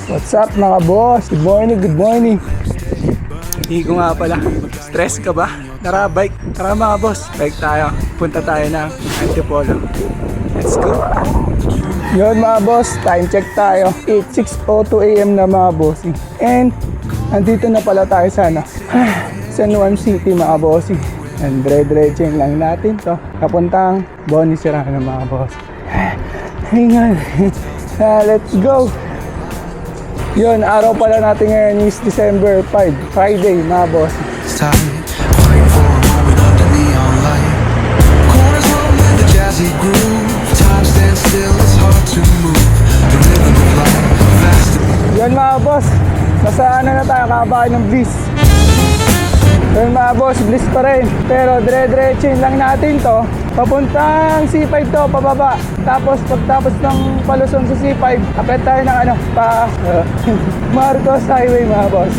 What's up mga boss? Good morning, good morning. Hindi ko nga pala. Stress ka ba? Tara, bike. Tara mga boss. Bike tayo. Punta tayo ng Antipolo. Let's go. Yun mga boss, time check tayo. 8:06:02 AM na mga bossing. And andito na pala tayo sana. San Juan City mga bossing. And dire-diretsin lang natin to. Kapuntang Boni Serrano mga boss. Hingan. Let's go. Yun, araw pala natin ngayon is December 5, Friday mga boss. Yun mga boss, nasa ano na tayo, kabahan ng Bliss. Yun mga boss, Bliss pa rin. Pero dire-diretsin lang natin to. Papuntang C5 to, pababa. Tapos pagtapos ng palusong sa C5, akit tayo ng Marcos Highway mga boss.